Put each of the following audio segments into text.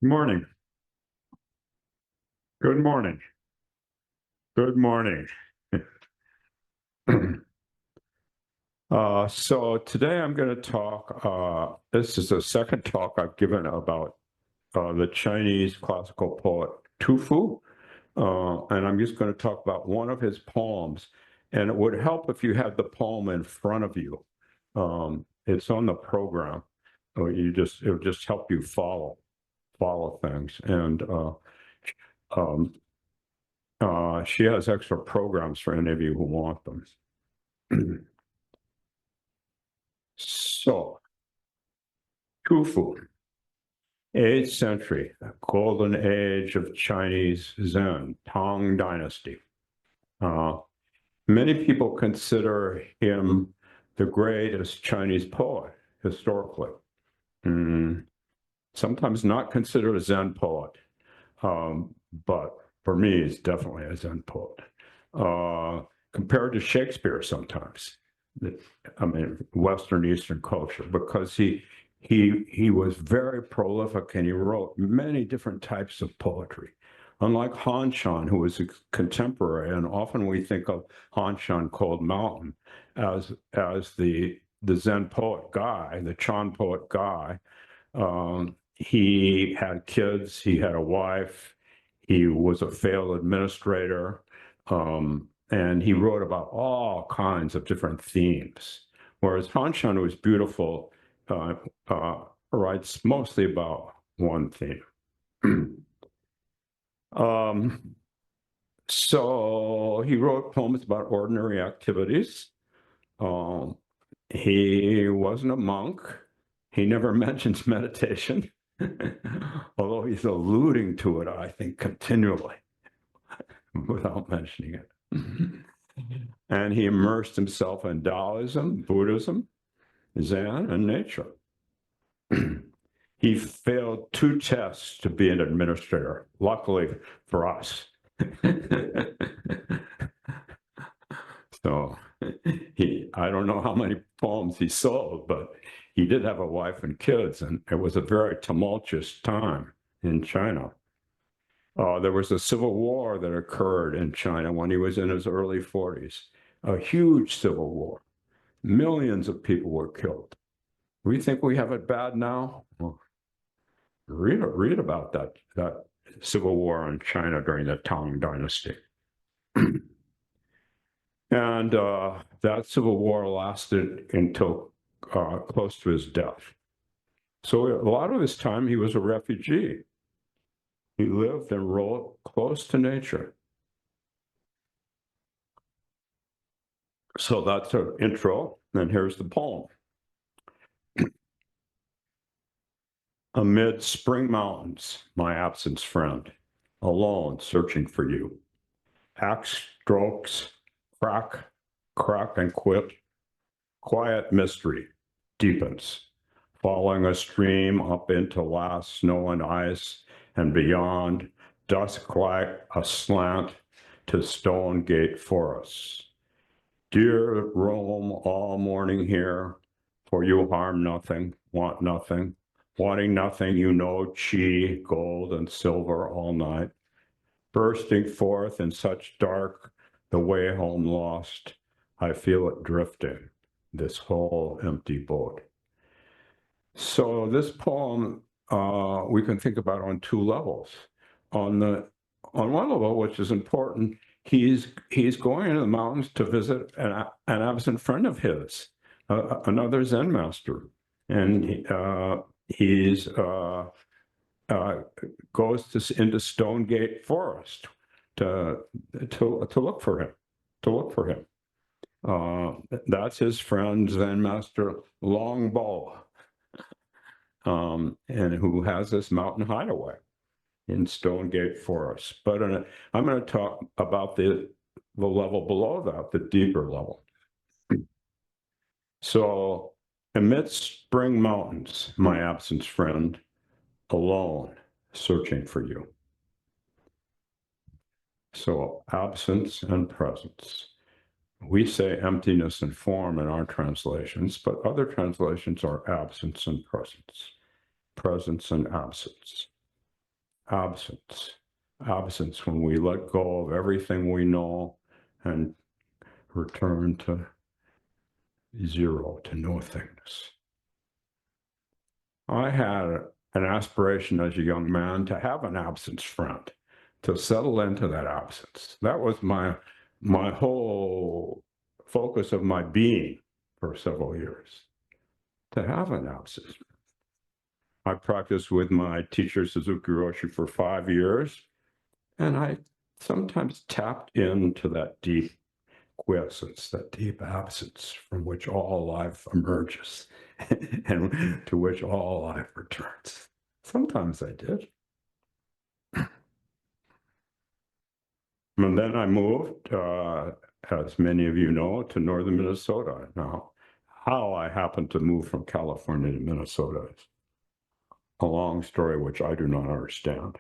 Morning. Good morning. Good morning. So today I'm going to talk, this is the second talk I've given about the Chinese classical poet Tu Fu, and I'm just going to talk about one of his poems, and it would help if you had the poem in front of you. It's on the program. It'll just help you follow things. And she has extra programs for any of you who want them. So, Tu Fu, 8th century, golden age of Chinese Zen, Tang Dynasty. Many people consider him the greatest Chinese poet historically. Sometimes not considered a Zen poet, but for me, he's definitely a Zen poet. Compared to Shakespeare sometimes. I mean, Western Eastern culture, because he was very prolific and he wrote many different types of poetry. Unlike Han Shan, who was a contemporary, and often we think of Han Shan Cold Mountain as the Zen poet guy, the Chan poet guy. He had kids, he had a wife, he was a failed administrator, and he wrote about all kinds of different themes. Whereas Han Shan, was beautiful, writes mostly about one theme. So he wrote poems about ordinary activities. He wasn't a monk. He never mentions meditation, although he's alluding to it, I think, continually without mentioning it. And he immersed himself in Taoism, Buddhism, Zen, and nature. He failed 2 tests to be an administrator, luckily for us. So I don't know how many poems he sold, but he did have a wife and kids, and it was a very tumultuous time in China. There was a civil war that occurred in China when he was in his early 40s, a huge civil war. Millions of people were killed. We think we have it bad now. Well, read about that civil war in China during the Tang Dynasty. And that civil war lasted until close to his death. So a lot of his time, he was a refugee. He lived and wrote close to nature. So that's an intro, and here's the poem. Amid spring mountains, my absence friend, alone searching for you. Axe strokes, crack, and quit. Quiet mystery deepens, following a stream up into last snow and ice, and beyond, dusk like aslant to Stone Gate forests. Dear roam all morning here, for you harm nothing, want nothing, wanting nothing, you know chi, gold and silver all night, bursting forth in such dark, the way home lost, I feel it drifting, this whole empty boat. So this poem, we can think about on 2 levels. On one level, which is important, he's going into the mountains to visit an absent friend of his, another Zen master, and he's goes into Stone Gate Forest to look for him. That's his friend Zen master Longbow, and who has this mountain hideaway in Stone Gate Forest. But I'm going to talk about the level below that, the deeper level. So, amidst spring mountains, my absent friend, alone, searching for you. So, absence and presence. We say emptiness and form in our translations, but other translations are absence and presence, presence and absence. absence. Absence when we let go of everything we know and return to zero, to nothingness. I had an aspiration as a young man to have an absence friend, to settle into that absence. That was my whole focus of my being for several years, to have an absence. I practiced with my teacher, Suzuki Roshi, for 5 years, and I sometimes tapped into that deep quiescence, that deep absence from which all life emerges and to which all life returns. Sometimes I did. And then I moved, as many of you know, to northern Minnesota. Now, how I happened to move from California to Minnesota is a long story which I do not understand.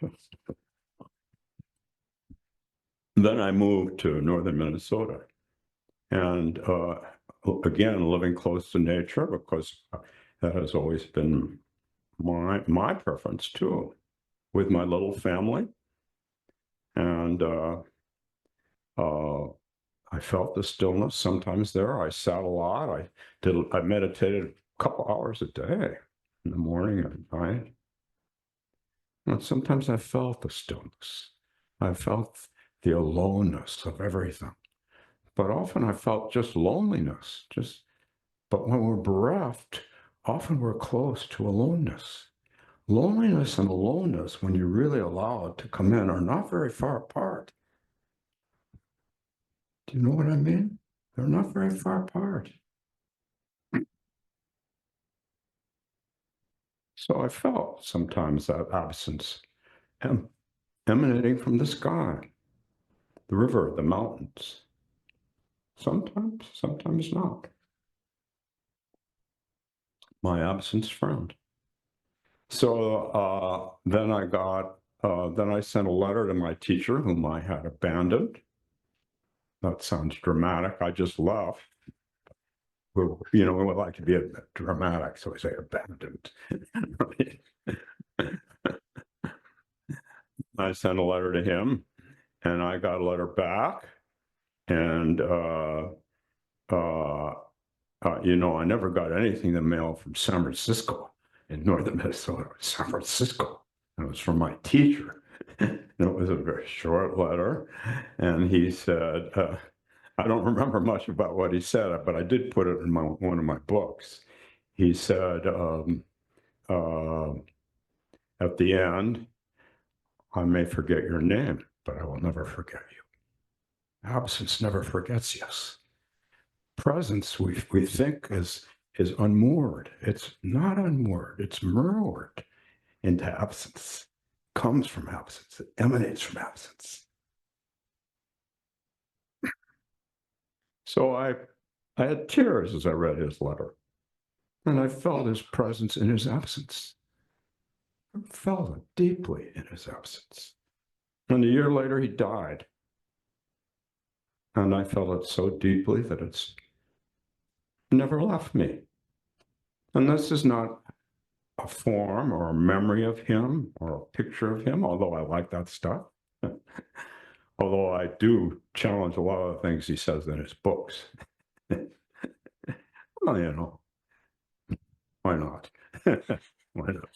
Then I moved to northern Minnesota, and again, living close to nature, because that has always been my preference too, with my little family. And I felt the stillness sometimes there. I sat a lot. I meditated a couple hours a day in the morning and at night. And sometimes I felt the stillness. I felt the aloneness of everything. But often I felt just loneliness. But when we're bereft, often we're close to aloneness. Loneliness and aloneness, when you really allow it to come in, are not very far apart. Do you know what I mean? They're not very far apart. So I felt sometimes that absence emanating from the sky, the river, the mountains. Sometimes not. My absence friend. So then I sent a letter to my teacher whom I had abandoned. That sounds dramatic. I just left. We would like to be a bit dramatic, so we say abandoned. I sent a letter to him, and I got a letter back, and I never got anything in the mail from San Francisco in northern Minnesota. It was San Francisco. And it was from my teacher. And it was a very short letter. And he said, I don't remember much about what he said, but I did put it in one of my books. He said, at the end, I may forget your name, but I will never forget you. Absence never forgets us. Presence, we think, is unmoored. It's not unmoored. It's moored into absence. Comes from absence. It emanates from absence. So I had tears as I read his letter, and I felt his presence in his absence. I felt it deeply in his absence. And a year later, he died. And I felt it so deeply that it's never left me. And this is not a form or a memory of him or a picture of him, although I like that stuff. Although I do challenge a lot of the things he says in his books. Well, why not? Why not?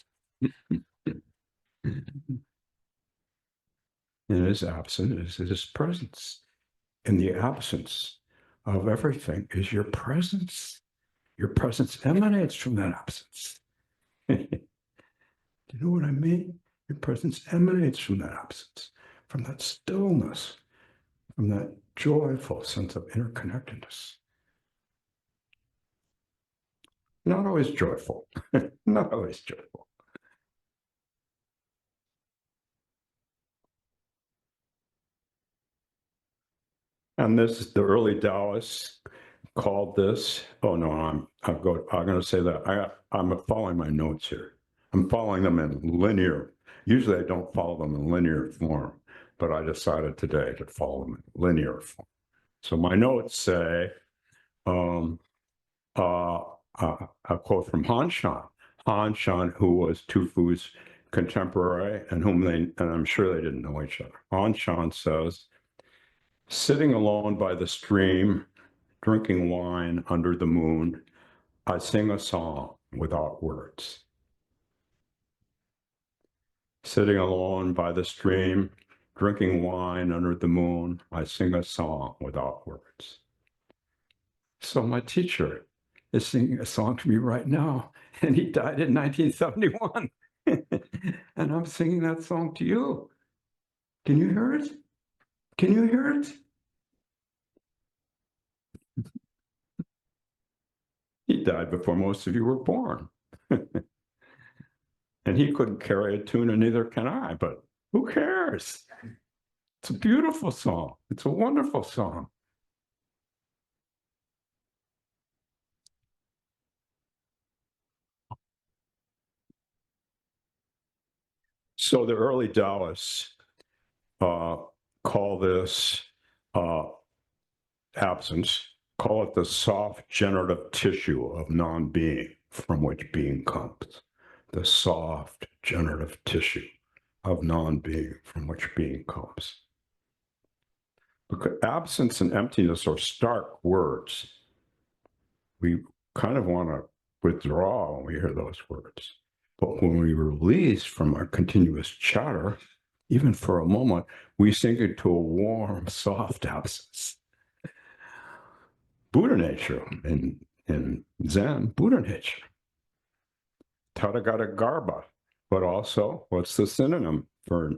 In his absence is his presence. In the absence of everything is your presence. Your presence emanates from that absence. Do you know what I mean? Your presence emanates from that absence, from that stillness, from that joyful sense of interconnectedness. Not always joyful, not always joyful. And the early Taoists called this, oh no, I'm going to say that. I'm following my notes here. I'm following them in linear. Usually I don't follow them in linear form, but I decided today to follow them in linear form. So my notes say, a quote from Han Shan, who was Tu Fu's contemporary, and I'm sure they didn't know each other. Anshan says, sitting alone by the stream, drinking wine under the moon, I sing a song without words. Sitting alone by the stream, drinking wine under the moon, I sing a song without words. So my teacher is singing a song to me right now, and he died in 1971. And I'm singing that song to you. Can you hear it? Can you hear it? He died before most of you were born. And he couldn't carry a tune, and neither can I, but who cares? It's a beautiful song. It's a wonderful song. So the early Taoists call this absence, call it the soft generative tissue of non-being from which being comes. The soft generative tissue of non-being from which being comes. Because absence and emptiness are stark words. We kind of want to withdraw when we hear those words. But when we release from our continuous chatter, even for a moment, we sink into a warm, soft absence. Buddha nature in Zen, Buddha nature. Tathagata Garbha, but also, what's the synonym for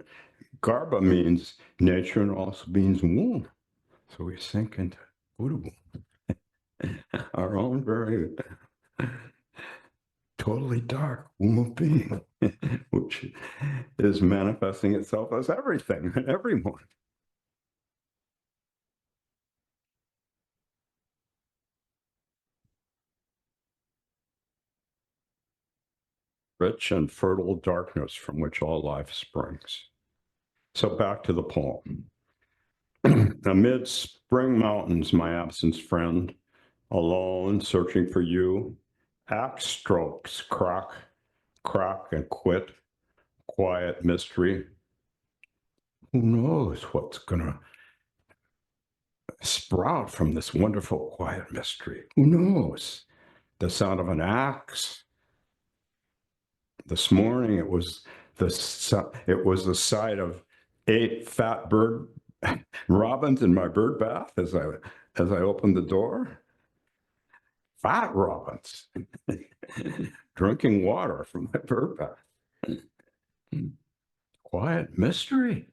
Garbha? Means nature and also means womb. So we sink into Buddha womb, our own very totally dark womb of being, which is manifesting itself as everything and everyone. Rich and fertile darkness from which all life springs. So back to the poem. Amid spring mountains, my absence friend, alone, searching for you, axe strokes crack, and quit, quiet mystery. Who knows what's gonna sprout from this wonderful quiet mystery? Who knows? The sound of an axe. This morning it was the sight of 8 fat bird robins in my bird bath as I opened the door. Fat robins drinking water from my bird bath. Quiet mystery.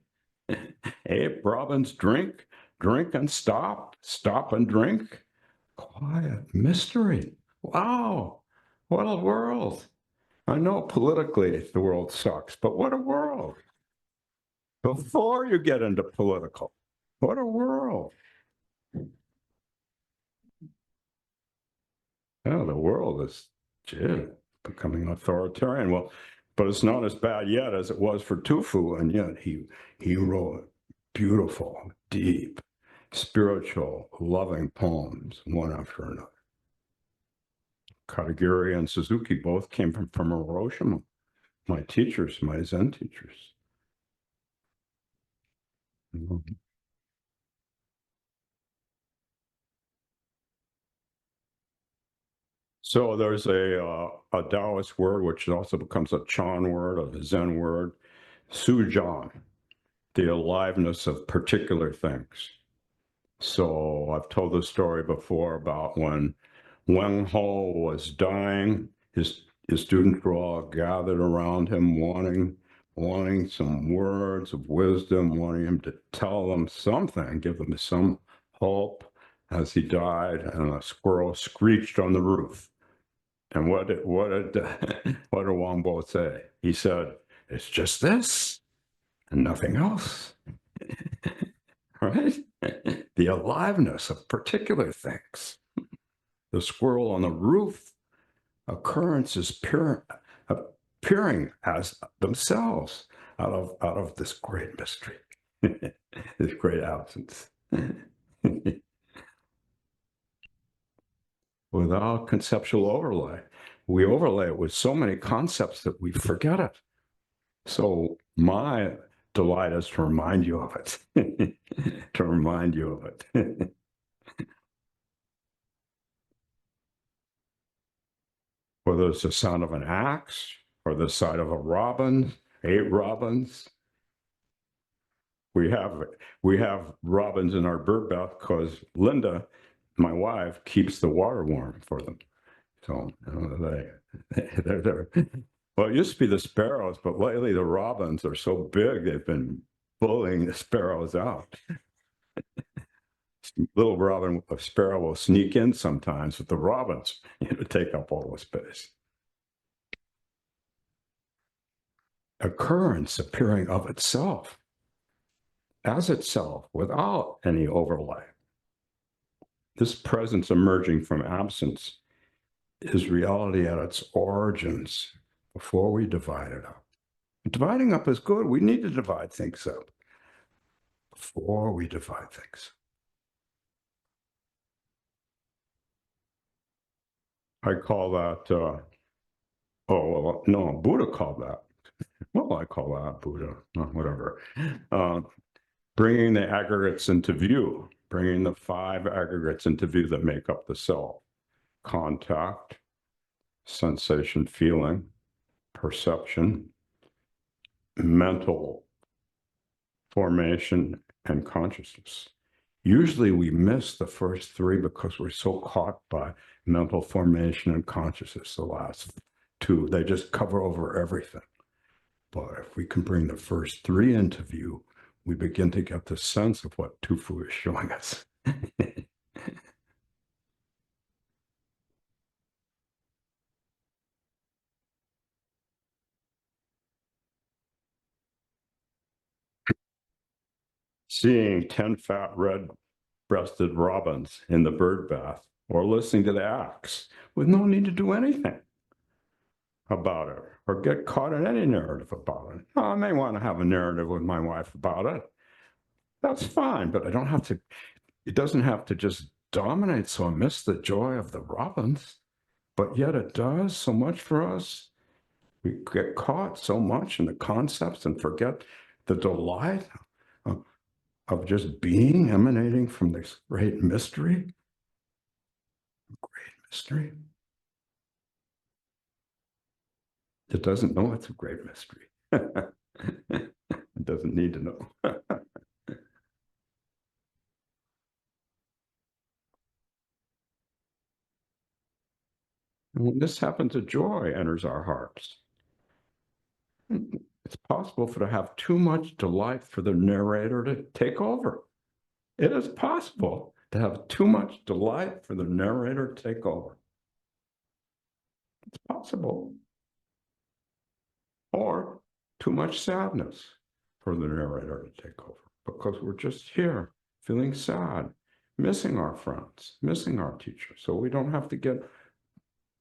8 robins drink and stop and drink. Quiet mystery. Wow, what a world. I know politically the world sucks, but what a world. Before you get into political, what a world. Yeah, the world is becoming authoritarian. Well, but it's not as bad yet as it was for Tufu, and yet he wrote beautiful, deep, spiritual, loving poems, one after another. Katagiri and Suzuki both came from Hiroshima, my teachers, my Zen teachers. So there's a Taoist word, which also becomes a Chan word, a Zen word, Sujan, the aliveness of particular things. So I've told the story before about when Wang Ho was dying, his students were all gathered around him, wanting some words of wisdom, wanting him to tell them something, give them some hope as he died, and a squirrel screeched on the roof. And what did Wang Bo say? He said, "It's just this and nothing else." Right? The aliveness of particular things. The squirrel on the roof, occurrences appearing as themselves out of this great mystery, this great absence. Without conceptual overlay. We overlay it with so many concepts that we forget it. So my delight is to remind you of it, to remind you of it. Whether it's the sound of an axe or the sight of a robin, 8 robins. We have we have robins in our bird bath because Linda, my wife, keeps the water warm for them. So they're well, it used to be the sparrows, but lately the robins are so big they've been bullying the sparrows out. Little robin, a sparrow will sneak in sometimes, but the robins, take up all the space. Occurrence appearing of itself, as itself, without any overlay. This presence emerging from absence is reality at its origins before we divide it up. Dividing up is good. We need to divide things up before we divide things. I call that, well, no, Buddha called that. Well, I call that Buddha, whatever. Bringing the aggregates into view, bringing the 5 aggregates into view that make up the self: contact, sensation, feeling, perception, mental formation, and consciousness. Usually we miss the first 3 because we're so caught by mental formation and consciousness. The last 2, they just cover over everything. But if we can bring the first 3 into view, we begin to get the sense of what Tufu is showing us. Seeing 10 fat red-breasted robins in the bird bath, or listening to the axe with no need to do anything about it or get caught in any narrative about it. I may want to have a narrative with my wife about it. That's fine, but I don't have to, it doesn't have to just dominate so I miss the joy of the robins. But yet it does so much for us. We get caught so much in the concepts and forget the delight of just being, emanating from this great mystery. Great mystery. It doesn't know it's a great mystery. It doesn't need to know. And when this happens, a joy enters our hearts. It's possible for to have too much delight for the narrator to take over. It is possible to have too much delight for the narrator to take over. It's possible. Or too much sadness for the narrator to take over because we're just here feeling sad, missing our friends, missing our teacher. So we don't have to get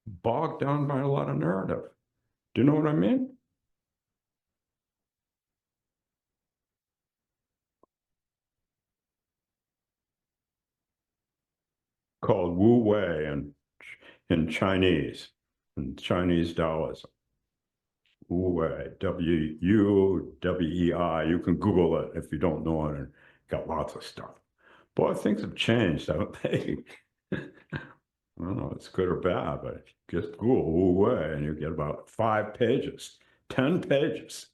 bogged down by a lot of narrative. Do you know what I mean? Called Wu Wei in Chinese Taoism. Wu Wei, W-U-W-E-I. You can Google it if you don't know it, and got lots of stuff. Boy, things have changed, haven't they? I don't know if it's good or bad, but just Google Wu Wei and you get about 5 pages, 10 pages.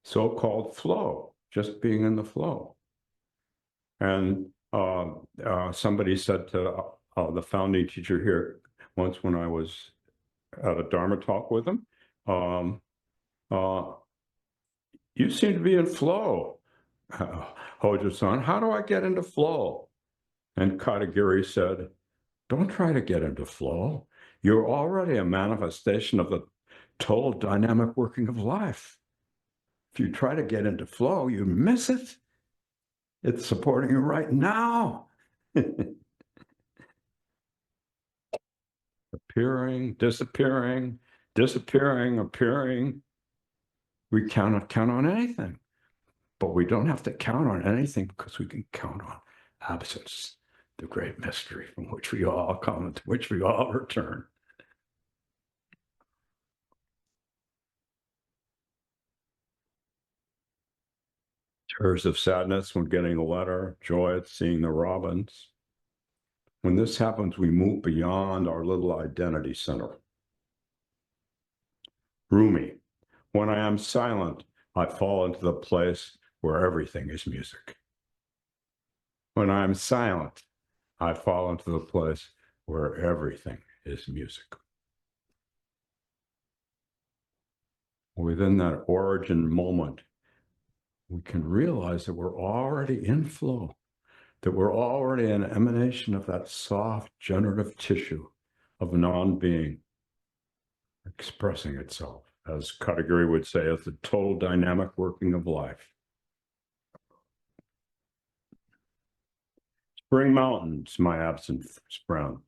So-called flow, just being in the flow. And somebody said to the founding teacher here once when I was at a Dharma talk with him, you seem to be in flow, Hojo-san. How do I get into flow? And Katagiri said, don't try to get into flow. You're already a manifestation of the total dynamic working of life. If you try to get into flow, you miss it. It's supporting you right now. Appearing, disappearing, disappearing, appearing. We cannot count on anything, but we don't have to count on anything because we can count on absence, the great mystery from which we all come and to which we all return. Tears of sadness when getting a letter, joy at seeing the robins. When this happens, we move beyond our little identity center. Rumi, when I am silent, I fall into the place where everything is music. When I am silent, I fall into the place where everything is music. Within that origin moment, we can realize that we're already in flow, that we're already an emanation of that soft, generative tissue of non-being expressing itself, as Katagiri would say, as the total dynamic working of life. Spring mountains, my absent friend,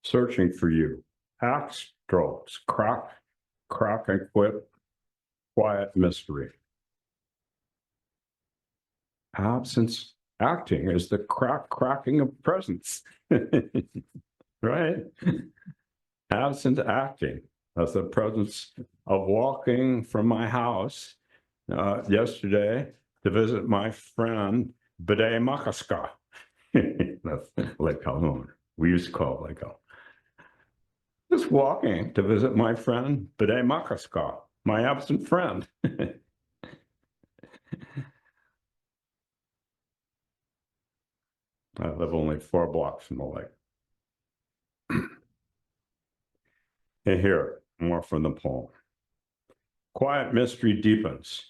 searching for you. Axe strokes, crack, crack and quit, quiet mystery. Absence acting is the cracking of presence, right? Absent acting as the presence of walking from my house yesterday to visit my friend Bide Makaska. That's Lake Calhoun. We used to call it Lake Calhoun. Just walking to visit my friend Bide Makaska, my absent friend. I live only 4 blocks from the lake. And here, more from the poem. Quiet mystery deepens.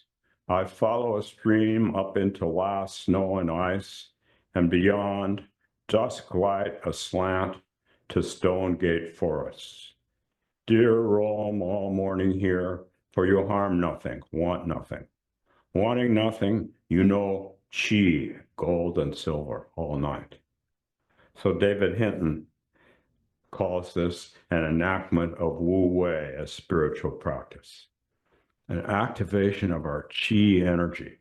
I follow a stream up into last snow and ice, and beyond, dusk light aslant to Stone Gate forests. Dear roam all morning here, for you harm nothing, want nothing. Wanting nothing, you know chi, gold and silver, all night. So David Hinton calls this an enactment of Wu Wei as spiritual practice, an activation of our chi energy.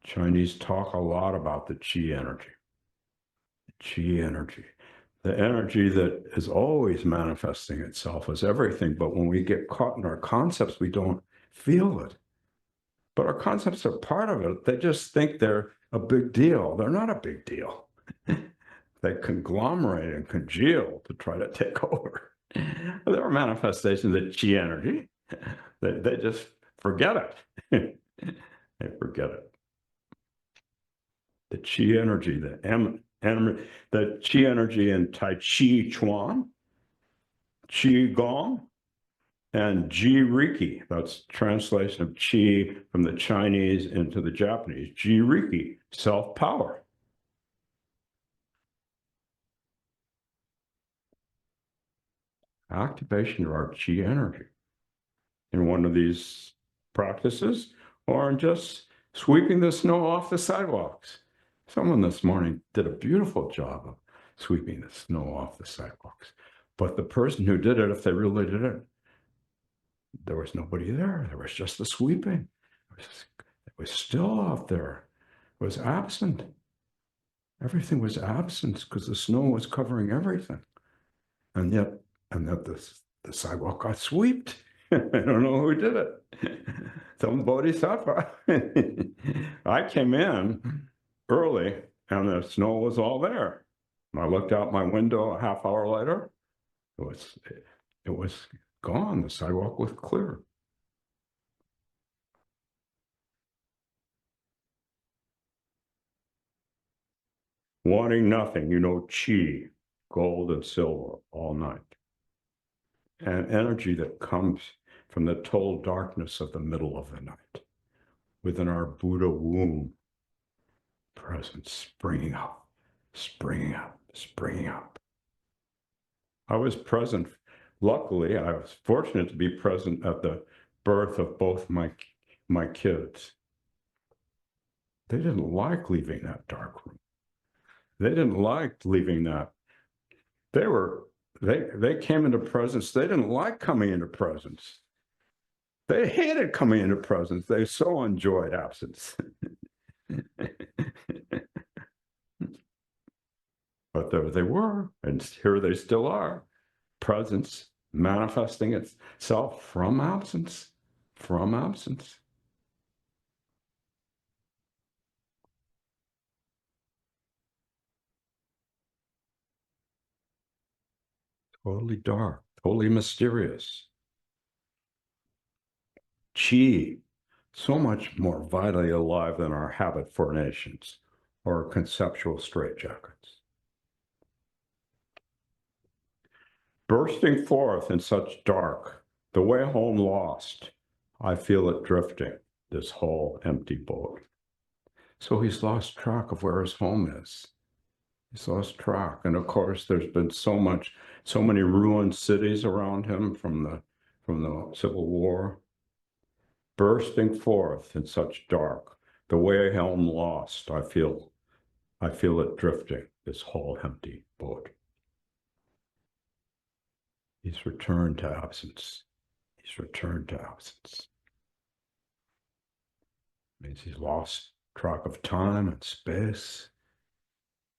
Chinese talk a lot about the chi energy. Chi energy, the energy that is always manifesting itself as everything, but when we get caught in our concepts, we don't feel it. But our concepts are part of it. They just think they're a big deal. They're not a big deal. They conglomerate and congeal to try to take over. They're manifestations of chi energy. They just forget it. They forget it. The chi energy, the chi energy in Tai Chi Chuan, Qi Gong, and Ji Riki. That's translation of Qi from the Chinese into the Japanese. Ji Riki, self-power. Activation of our Qi energy in one of these practices, or in just sweeping the snow off the sidewalks. Someone this morning did a beautiful job of sweeping the snow off the sidewalks. But the person who did it, if they really did it, there was nobody there. There was just the sweeping. It was still out there. It was absent. Everything was absent because the snow was covering everything. And yet the sidewalk got swept. I don't know who did it. Some bodhisattva. I came in early and the snow was all there. I looked out my window a half hour later. It was gone. The sidewalk was clear. Wanting nothing, you know, chi, gold and silver, all night. An energy that comes from the total darkness of the middle of the night, within our Buddha womb, presence springing up, springing up, springing up. I was present. Luckily, I was fortunate to be present at the birth of both my kids. They didn't like leaving that dark room. They didn't like leaving that. They came into presence. They didn't like coming into presence. They hated coming into presence. They so enjoyed absence. But there they were, and here they still are. Presence manifesting itself from absence, from absence. totally dark, totally mysterious. Chi, so much more vitally alive than our habit formations or conceptual straitjackets. Bursting forth in such dark, the way home lost, I feel it drifting, this whole empty boat. So he's lost track of where his home is. He's lost track. And of course, there's been so many ruined cities around him from the Civil War. Bursting forth in such dark, the way home lost, I feel it drifting, this whole empty boat. He's returned to absence. He's returned to absence. It means he's lost track of time and space.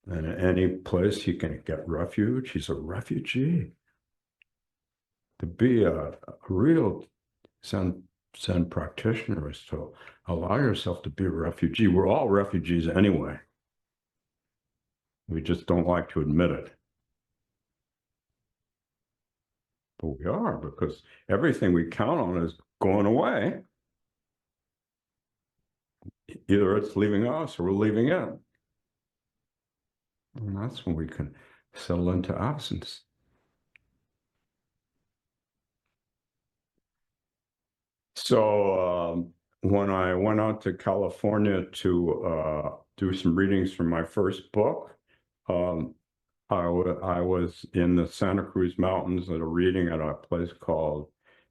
And in any place he can get refuge, he's a refugee. To be a real Zen practitioner is to allow yourself to be a refugee. We're all refugees anyway. We just don't like to admit it. But we are, because everything we count on is going away. Either it's leaving us or we're leaving it. And that's when we can settle into absence. So when I went out to California to do some readings for my first book, I was in the Santa Cruz Mountains at a reading at a place called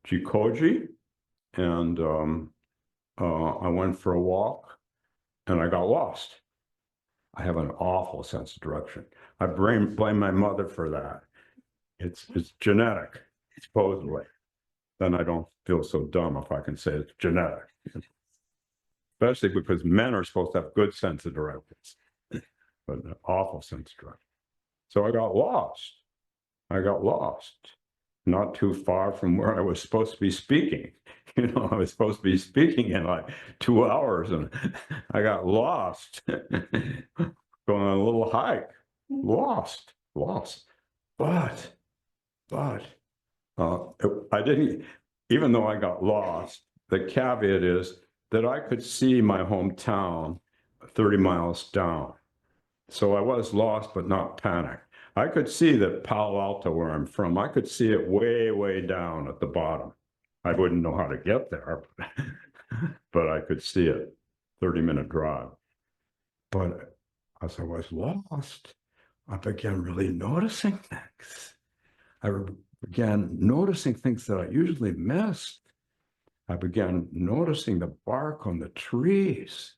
Jikoji, and I went for a walk, and I got lost. I have an awful sense of direction. I blame my mother for that. It's genetic, supposedly. Then I don't feel so dumb if I can say it's genetic. Especially because men are supposed to have good sense of directions, but an awful sense of direction. So I got lost. Not too far from where I was supposed to be speaking. You know, I was supposed to be speaking in like 2 hours, and I got lost. Going on a little hike, lost. But I didn't, even though I got lost, the caveat is that I could see my hometown 30 miles down. So I was lost, but not panicked. I could see that Palo Alto, where I'm from, I could see it way, way down at the bottom. I wouldn't know how to get there, but I could see it, 30-minute drive. But as I was lost, I began really noticing things. I began noticing things that I usually missed. I began noticing the bark on the trees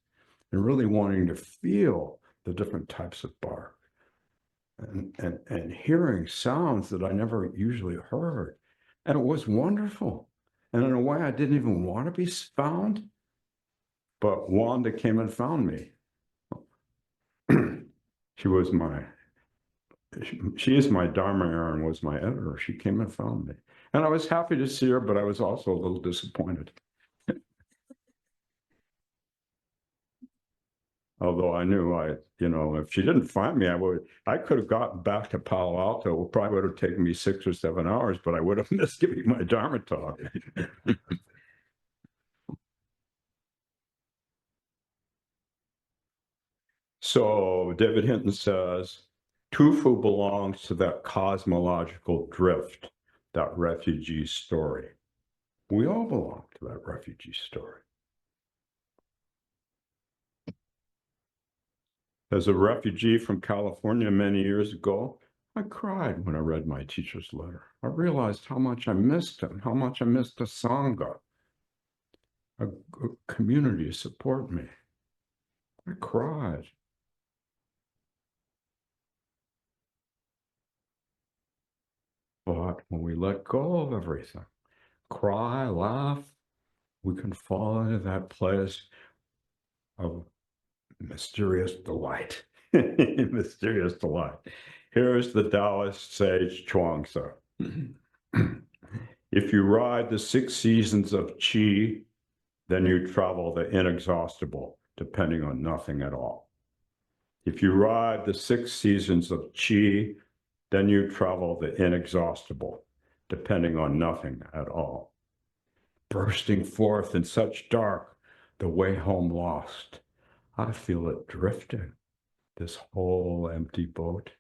and really wanting to feel the different types of bark and hearing sounds that I never usually heard. And it was wonderful. And in a way, I didn't even want to be found, but Wanda came and found me. She is my Dharma Aaron, was my editor. She came and found me. And I was happy to see her, but I was also a little disappointed. Although I knew if she didn't find me, I could have gotten back to Palo Alto. It probably would have taken me 6 or 7 hours, but I would have missed giving my Dharma talk. So David Hinton says, Tufu belongs to that cosmological drift, that refugee story. We all belong to that refugee story. As a refugee from California many years ago, I cried when I read my teacher's letter. I realized how much I missed him, how much I missed a Sangha, a community to support me. I cried. But when we let go of everything, cry, laugh, we can fall into that place of mysterious delight. Mysterious delight. Here's the Taoist sage Chuang-Tzu. If you ride the 6 seasons of Qi, then you travel the inexhaustible, depending on nothing at all. If you ride the 6 seasons of Qi, Then you travel the inexhaustible, depending on nothing at all. Bursting forth in such dark, the way home lost. I feel it drifting, this whole empty boat.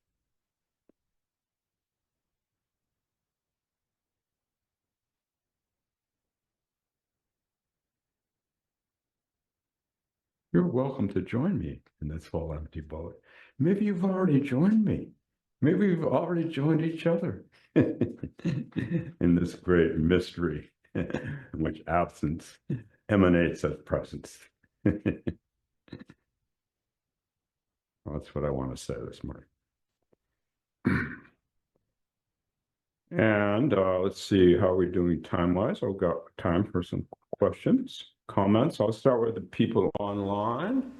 You're welcome to join me in this whole empty boat. Maybe you've already joined me. Maybe we've already joined each other in this great mystery in which absence emanates as presence. That's what I want to say this morning. And let's see, how are we doing time-wise? I've got time for some questions, comments. I'll start with the people online.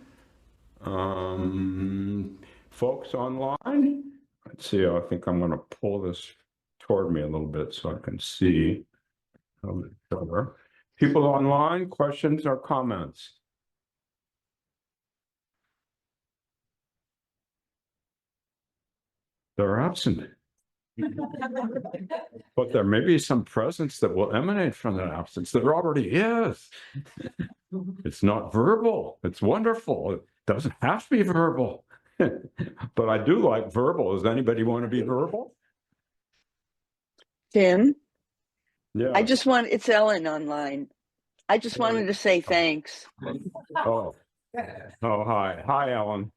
Folks online, let's see, I think I'm going to pull this toward me a little bit so I can see. People online, questions or comments? They're absent. But there may be some presence that will emanate from that absence. There already is. It's not verbal. It's wonderful. It doesn't have to be verbal. But I do like verbal. Does anybody want to be verbal? Tim, Yeah. it's Ellen online. I just wanted to say thanks. Oh, hi. Hi, Ellen.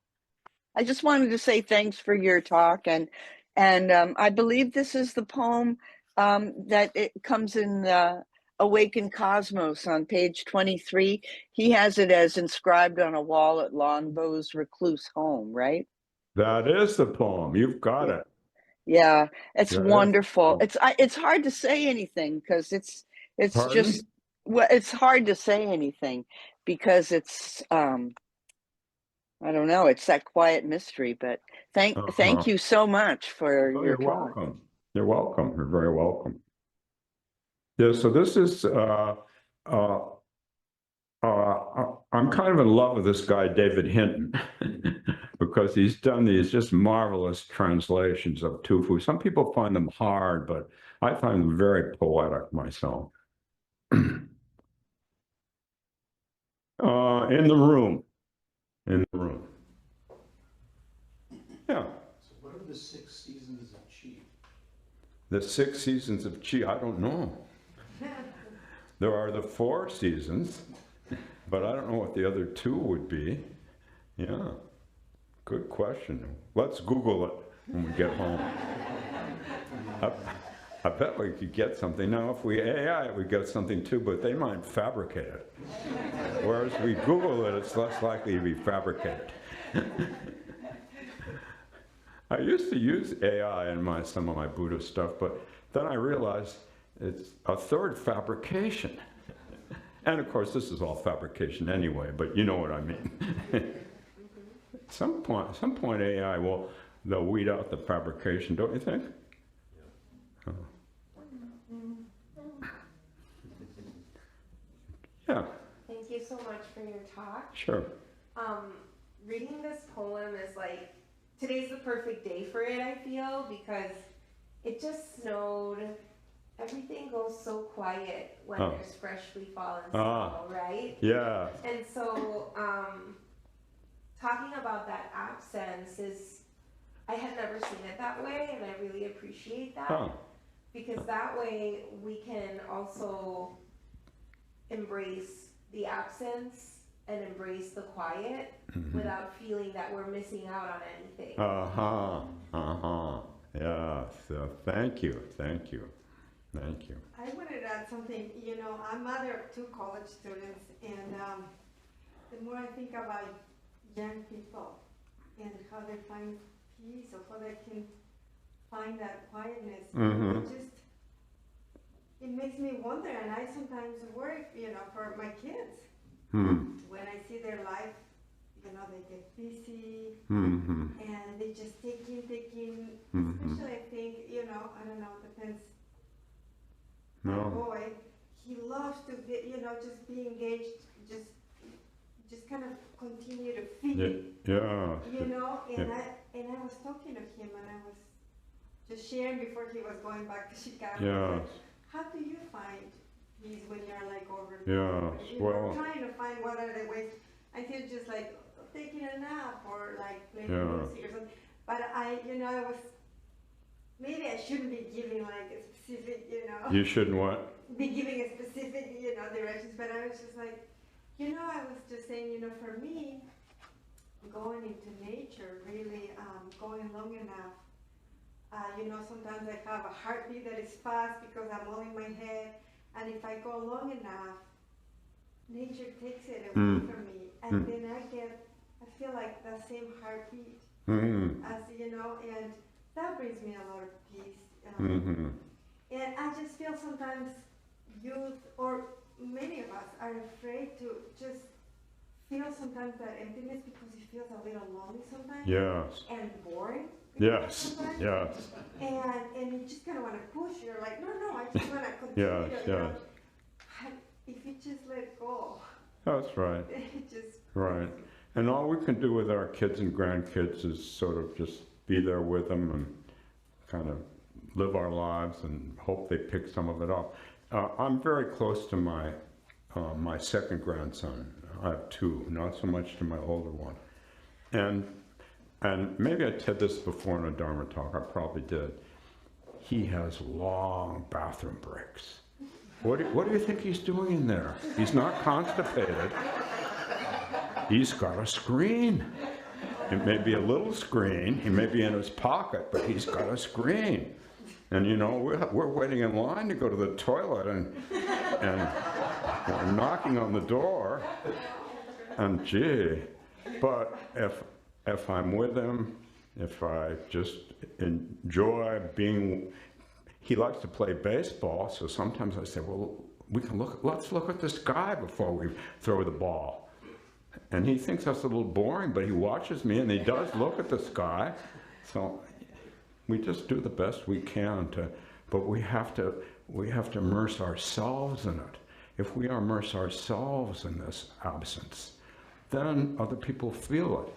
I just wanted to say thanks for your talk. And I believe this is the poem that it comes in Awakened Cosmos on page 23. He has it as inscribed on a wall at Longbow's recluse home, right? That is the poem. You've got it. Yeah, it's That wonderful. It's hard to say anything because it's Pardon? just, well, it's hard to say anything because it's I don't know, it's that quiet mystery. But thank you so much for Oh, your you're talk. welcome. You're welcome. You're very welcome. Yeah, so this is I'm kind of in love with this guy, David Hinton, because he's done these just marvelous translations of Tufu. Some people find them hard, but I find them very poetic myself. In the room. In the room. Yeah. So what are the 6 seasons of Chi? The 6 seasons of Chi, I don't know. There are the 4 seasons, but I don't know what the other 2 would be. Yeah, good question. Let's Google it when we get home. I bet we could get something. Now, if we AI it, we get something too, but they might fabricate it. Whereas we Google it, it's less likely to be fabricated. I used to use AI in some of my Buddhist stuff, but then I realized it's a third fabrication. And of course, this is all fabrication anyway, but you know what I mean. At some point AI they'll weed out the fabrication, don't you think? Yeah. Yeah. Thank you so much for your talk. Sure. Reading this poem is like, today's the perfect day for it, I feel, because it just snowed. Everything goes so quiet when there's freshly fallen snow, right? Yeah. And so, talking about that absence I had never seen it that way, and I really appreciate that. Because that way we can also embrace the absence and embrace the quiet without feeling that we're missing out on anything. Yeah, so thank you. Thank you. I wanted to add something. You know, I'm mother of 2 college students, and the more I think about young people and how they find peace or how they can find that quietness, it makes me wonder, and I sometimes worry, for my kids. When I see their life, they get busy, and they just taking, especially I think, I don't know, it depends. My boy, he loves to be, just be engaged, just kind of continue to feed, Yeah. and I was talking to him, and I was just sharing before he was going back to Chicago. Yes. How do you find peace when you're like over? Yes, You were well, trying to find what are the ways. I feel just like taking a nap or like playing Yeah. music or something. But I was maybe I shouldn't be giving like a specific, you shouldn't what? be giving a specific, directions. But I was just like, I was just saying, for me, going into nature, really going long enough. Sometimes I have a heartbeat that is fast because I'm all in my head. And if I go long enough, nature takes it away from me. And then I feel like the same heartbeat as, and that brings me a lot of peace. And I just feel sometimes youth, or many of us, are afraid to just feel sometimes that emptiness because it feels a little lonely sometimes. Yes. And boring. Yes. Sometimes. Yes. And you just kind of want to push. You're like, no, I just want to continue. Yes. If you just let go, That's right. it just. Right. And all we can do with our kids and grandkids is sort of just be there with them and kind of live our lives and hope they pick some of it up. I'm very close to my second grandson. I have two, not so much to my older one. And maybe I said this before in a Dharma talk, I probably did. He has long bathroom breaks. What do you think he's doing in there? He's not constipated. He's got a screen. It may be a little screen. He may be in his pocket, but he's got a screen. And we're waiting in line to go to the toilet and we're knocking on the door. And gee, but if I'm with him, if I just enjoy being, he likes to play baseball, so sometimes I say, well, let's look at the sky before we throw the ball. And he thinks that's a little boring, but he watches me and he does look at the sky. So we just do the best we can but we have to immerse ourselves in it. If we immerse ourselves in this absence, then other people feel it.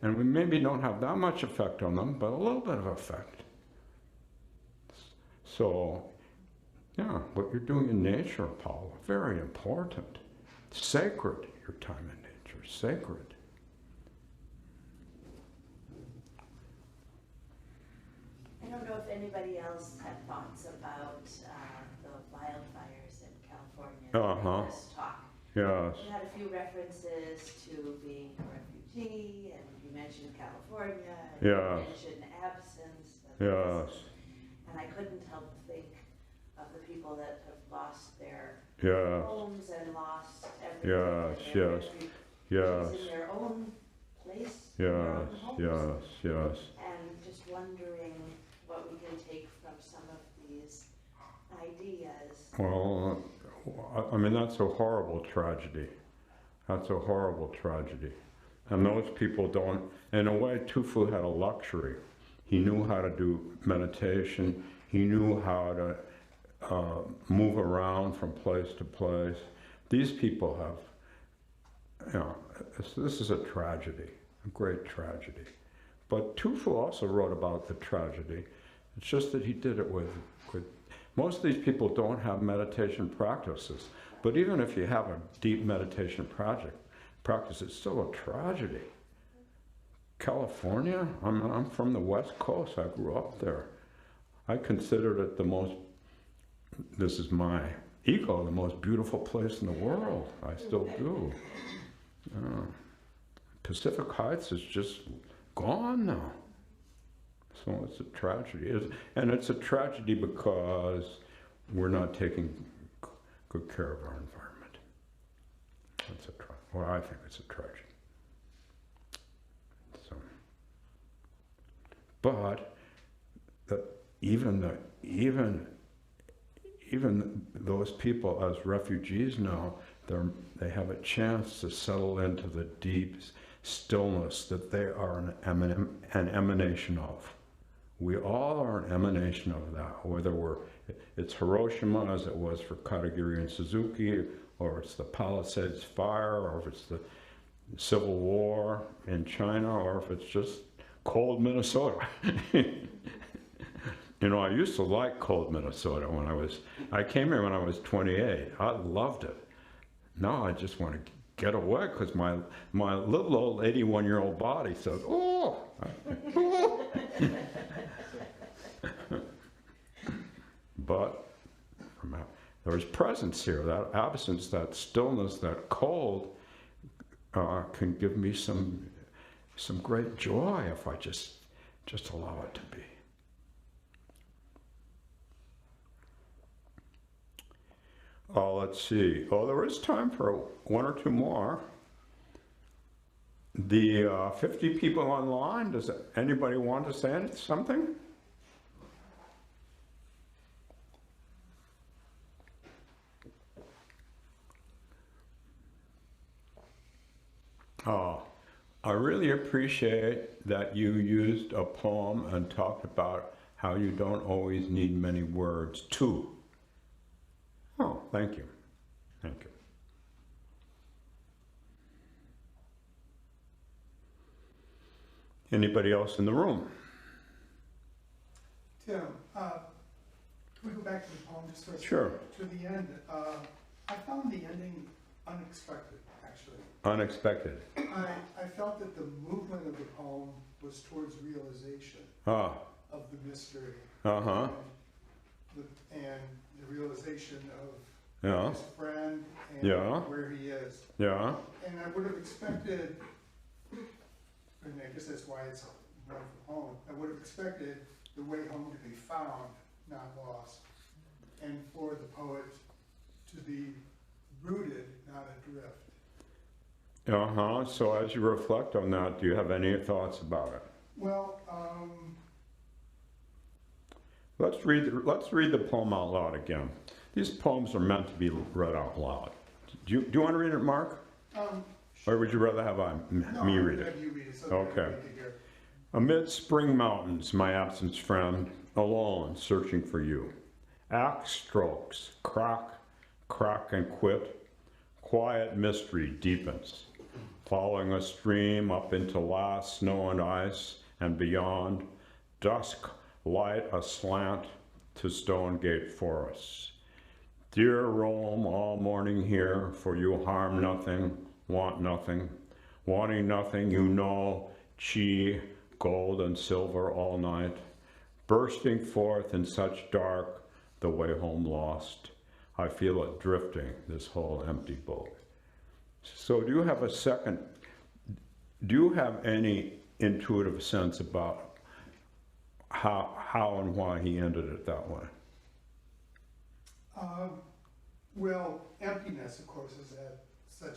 And we maybe don't have that much effect on them, but a little bit of effect. So, yeah, what you're doing in nature, Paula, very important. Sacred, your time in nature, sacred. I don't know if anybody else had thoughts about the wildfires in California in this talk. Yes. You had a few references to being a refugee, and you mentioned California, and you mentioned absence. Yes. And I couldn't help but think of the people that have lost their homes and lost everything. Yes. In their own place. Yes. And just wondering what we can take from some of these ideas. Well, I mean, that's a horrible tragedy. That's a horrible tragedy. And those people don't, in a way, Tufu had a luxury. He knew how to do meditation. He knew how to move around from place to place. These people have, this is a tragedy, a great tragedy. But Tufu also wrote about the tragedy. It's just that he did it with most of these people don't have meditation practices. But even if you have a deep meditation practice, it's still a tragedy. California, I'm from the West Coast, I grew up there. I considered it this is my ego, the most beautiful place in the world. I still do. Pacific Heights is just gone now. So it's a tragedy. And it's a tragedy because we're not taking good care of our environment. That's well, I think it's a tragedy. So, but even those people as refugees now, they have a chance to settle into the deep stillness that they are an emanation of. We all are an emanation of that, whether it's Hiroshima as it was for Katagiri and Suzuki, or it's the Palisades fire, or if it's the Civil War in China, or if it's just cold Minnesota. You know, I used to like cold Minnesota I came here when I was 28. I loved it. Now I just want to get away because my little old 81-year-old body says, oh. But there's presence here. That absence, that stillness, that cold can give me some great joy if I just allow it to be. Let's see. Oh, there is time for one or two more. The 50 people online, does anybody want to say something? I really appreciate that you used a poem and talked about how you don't always need many words to. Oh, thank you. Thank you. Anybody else in the room? Tim, can we go back to the poem just for a second? Sure. To the end. I found the ending unexpected, actually. Unexpected. I felt that the movement of the poem was towards realization Ah. of the mystery. Uh-huh. And the realization of Yeah. his friend and Yeah. where he is. Yeah. And I would have expected, and I guess that's why it's a wonderful poem, I would have expected the way home to be found, not lost, and for the poet to be rooted, not adrift. Uh-huh. So as you reflect on that, do you have any thoughts about it? Well, Let's read the poem out loud again. These poems are meant to be read out loud. Do you want to read it, Mark? Or would you rather have me read it? You read it, so Okay. that we can hear. Amid spring mountains, my absent friend, alone, searching for you. Axe strokes, crack, crack and quit. Quiet mystery deepens. Following a stream up into last snow and ice and beyond. Dusk, light aslant to Stone Gate forests. Dear roam all morning here, for you harm nothing, want nothing. Wanting nothing, you know, chi, gold and silver all night. Bursting forth in such dark, the way home lost. I feel it drifting, this whole empty boat. So do you have any intuitive sense about how and why he ended it that way? Well, emptiness, of course, is at the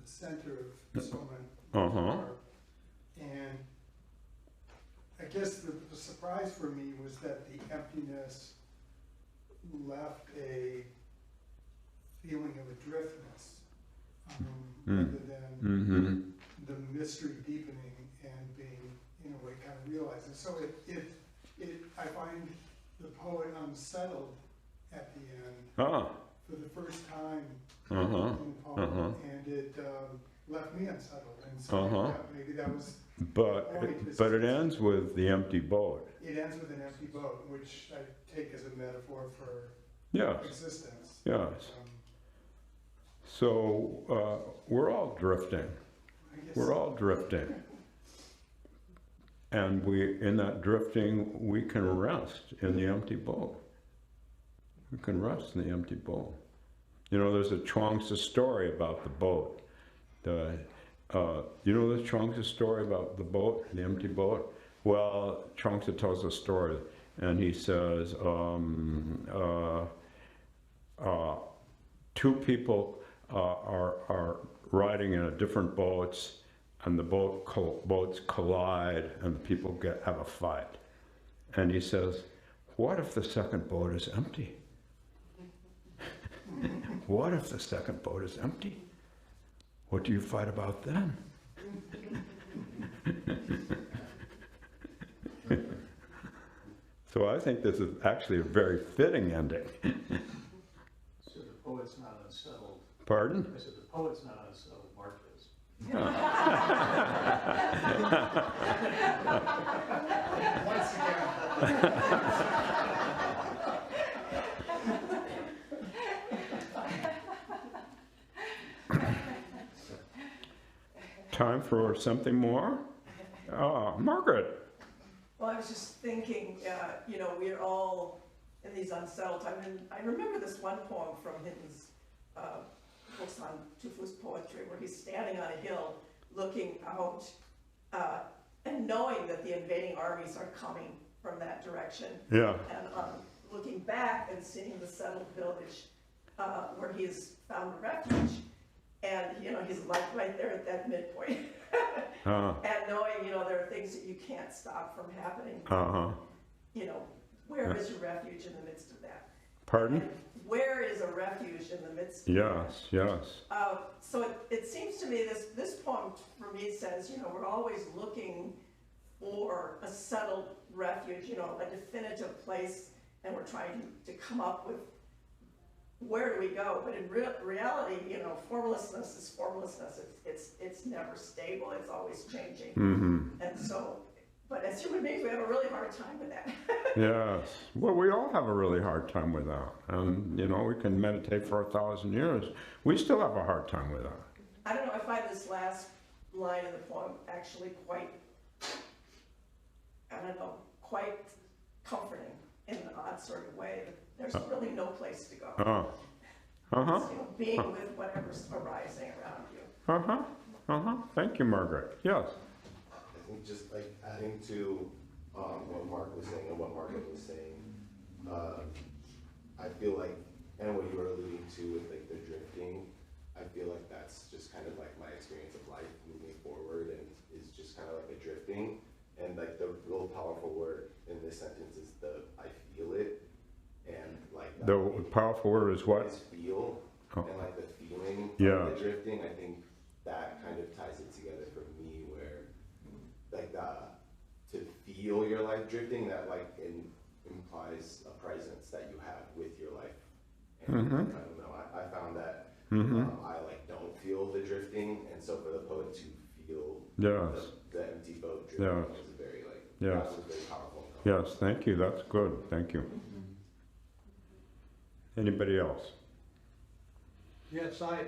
center of so many. Uh-huh. And I guess the surprise for me was that the emptiness left a feeling of adriftness, rather than the mystery deepening and being, in a way, kind of realizing. So I find the poet unsettled at the end for the first time in the poem, and it left me unsettled. And so maybe that was. But it ends with the empty boat. It ends with an empty boat, which I take as a metaphor for Yes. existence. Yes. So we're all drifting. I guess We're all drifting. And in that drifting, we can rest in the empty boat. We can rest in the empty boat. You know, there's a Chuang-Tzu story about the boat. You know the Chuang-Tzu story about the boat, the empty boat? Well, Chuang-Tzu tells a story, and he says, two people are riding in different boats, and the boats collide, and the people have a fight. And he says, what if the second boat is empty? What if the second boat is empty? What do you fight about then? So I think this is actually a very fitting ending. So the poet's not unsettled. Pardon? I said the poet's not unsettled, Mark is. Once again. Time for something more? Margaret. Well, I was just thinking, you know, we're all in these unsettled times, and I remember this one poem from his books on Tufus poetry, where he's standing on a hill, looking out, and knowing that the invading armies are coming from that direction. Yeah. And looking back and seeing the settled village where he's found refuge. And, you know, he's like right there at that midpoint. And knowing, you know, there are things that you can't stop from happening. You know, where is your refuge in the midst of that? Pardon? And where is a refuge in the midst of Yes, yes. So it seems to me this poem for me says, you know, we're always looking for a settled refuge, you know, a definitive place, and we're trying to come up with where do we go? But in reality, you know, formlessness is formlessness. It's never stable. It's always changing. And so, but as human beings, we have a really hard time with that. Yes. Well, we all have a really hard time with that. And, you know, we can meditate for 1,000 years. We still have a hard time with that. I don't know, I find this last line of the poem actually quite, I don't know, quite comforting in an odd sort of way. There's really no place to go. It's, you know, being with whatever's arising around you. Thank you, Margaret. Yes. I think just like adding to what Mark was saying and what Margaret was saying, I feel like, and what you were alluding to with like the drifting, I feel like that's just kind of like my experience of life moving forward, and is just kind of like a drifting. And like the real powerful word in this sentence is the I feel it. And like The powerful word is what? Is feel. Oh. And like the feeling Yeah. of the drifting, I think that kind of ties it together for me, where like to feel your life drifting, that like implies a presence that you have with your life. And I don't know, I found that I like don't feel the drifting, and so for the poet to feel the empty boat drifting was very like, that was very powerful. Yes, thank you. That's good. Thank you. Anybody else? Yes, I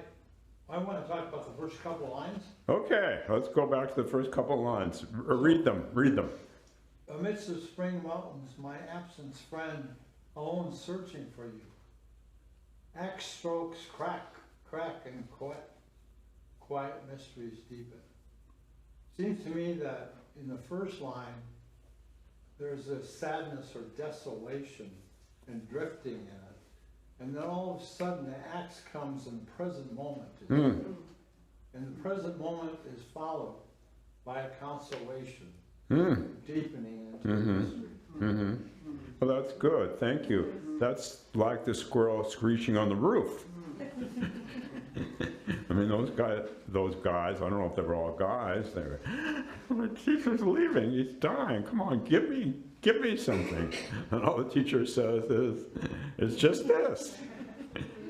want to talk about the first couple of lines. Okay, let's go back to the first couple of lines. Read them. Amidst the spring mountains, my absence friend, alone searching for you. Axe strokes crack, and quiet mysteries deepen. Seems to me that in the first line, there's a sadness or desolation and drifting in it. And then all of a sudden the axe comes in the present moment. And the present moment is followed by a consolation, deepening into the mystery. Well, that's good. Thank you. That's like the squirrel screeching on the roof. I mean, those guys, I don't know if they were all guys, they were, the teacher's leaving, he's dying, come on, give me something. And all the teacher says is, it's just this.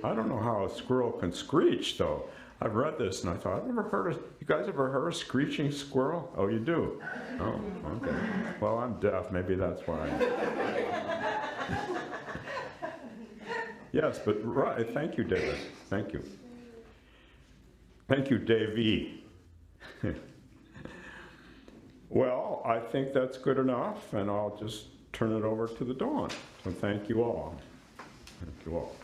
I don't know how a squirrel can screech, though. I've read this and I thought, you guys ever heard a screeching squirrel? Oh, you do? Oh, okay. Well, I'm deaf, maybe that's why. Yes, but right, thank you, David, thank you. Thank you, Davey. Well, I think that's good enough, and I'll just turn it over to the Dawn. So thank you all. Thank you all.